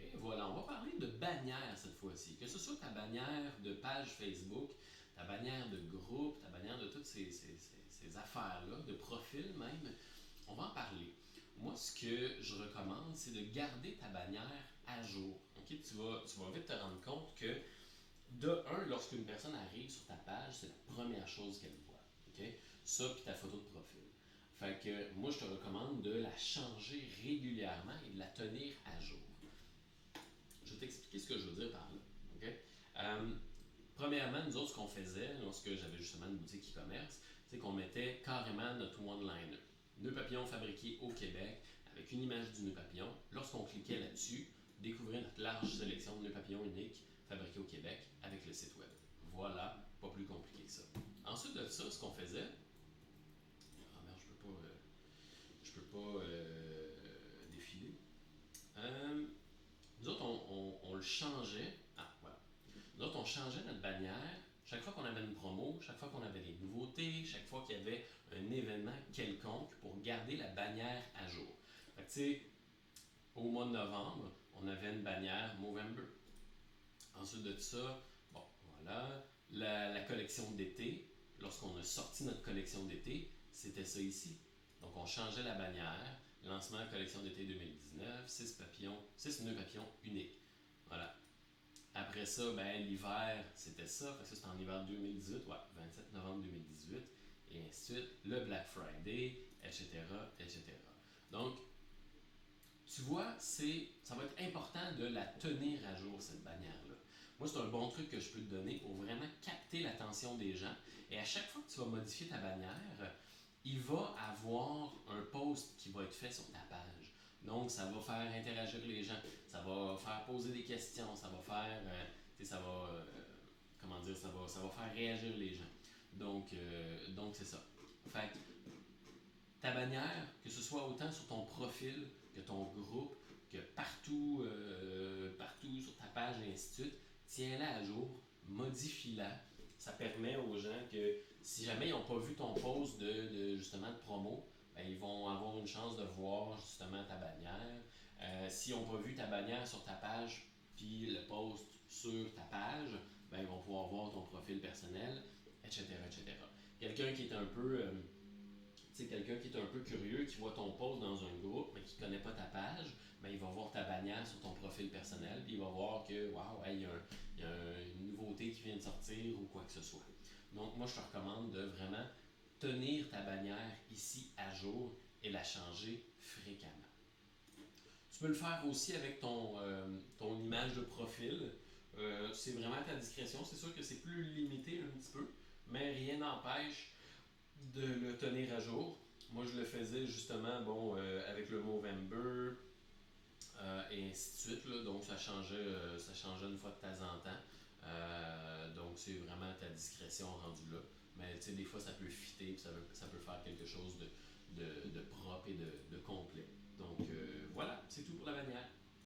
Et voilà, on va parler de bannière cette fois-ci. Que ce soit ta bannière de page Facebook, ta bannière de groupe, ta bannière de toutes ces affaires-là, de profil même, on va en parler. Moi, ce que je recommande, c'est de garder ta bannière à jour. Okay? Tu vas vite te rendre compte que, de un, lorsqu'une personne arrive sur ta page, c'est la première chose qu'elle voit. Okay? Ça, puis ta photo de profil. Fait que moi, je te recommande de la changer régulièrement et de la tenir à jour. Je vais t'expliquer ce que je veux dire par là. Okay? Premièrement, nous autres, ce qu'on faisait lorsque j'avais justement une boutique e-commerce, c'est qu'on mettait carrément notre one-liner. Nœud papillon fabriqué au Québec avec une image du nœud papillon. Lorsqu'on cliquait là-dessus, découvrir notre large sélection de nœuds papillons uniques fabriqués au Québec avec le site web. Voilà, pas plus compliqué que ça. Ensuite de ça, ce qu'on faisait. Ah merde, je peux pas défiler. Nous autres, on le changeait. Ah, voilà. Nous autres, on changeait notre bannière chaque fois qu'on avait une promo, chaque fois qu'on avait des nouveautés, chaque fois qu'il y avait un événement quelconque pour garder la bannière à jour. Fait que, tu sais, au mois de novembre, on avait une bannière Movember. Ensuite de ça, bon, voilà, la collection d'été, lorsqu'on a sorti notre collection d'été, c'était ça ici. Donc, on changeait la bannière, lancement collection d'été 2019, 6 papillons, 6 nœuds papillons uniques. Voilà. Après ça, ben, l'hiver, c'était ça. Fait que ça, c'était en hiver 2018, ouais, 27 novembre 2018, et ainsi de suite. Le Black Friday, etc., etc. Donc, tu vois, ça va être important de la tenir à jour, cette bannière-là. Moi, c'est un bon truc que je peux te donner pour vraiment capter l'attention des gens. Et à chaque fois que tu vas modifier ta bannière, il va avoir un post qui va être fait sur ta page. Donc, ça va faire interagir les gens, ça va faire poser des questions, ça va faire, comment dire, ça va faire réagir les gens. Donc c'est ça. Fait que ta bannière, que ce soit autant sur ton profil que ton groupe, que partout sur ta page et ainsi de suite, tiens-la à jour, modifie-la. Ça permet aux gens que si jamais ils n'ont pas vu ton post justement de promo, ben, ils vont avoir une chance de voir justement ta bannière. S'ils n'ont pas vu ta bannière sur ta page, puis le post sur ta page, ben, ils vont pouvoir voir ton profil personnel, etc. etc. Quelqu'un qui est un peu quelqu'un qui est un peu curieux, qui voit ton post dans un groupe, mais qui ne connaît pas ta page, ben, il va voir ta bannière sur ton profil personnel, puis il va voir que, waouh, hey, il y a une nouveauté qui vient de sortir ou quoi que ce soit. Donc, moi, je te recommande de vraiment tenir ta bannière ici à jour et la changer fréquemment. Tu peux le faire aussi avec ton image de profil. C'est vraiment à ta discrétion. C'est sûr que c'est plus limité un petit peu, mais rien n'empêche de le tenir à jour. Moi, je le faisais justement avec le Movember et ainsi de suite. Là, donc, ça changeait une fois de temps en temps. Donc, c'est vraiment à ta discrétion rendu là. Mais tu sais, des fois, ça peut fitter, ça peut faire quelque chose de propre et de complet. Donc, voilà, c'est tout pour la bannière.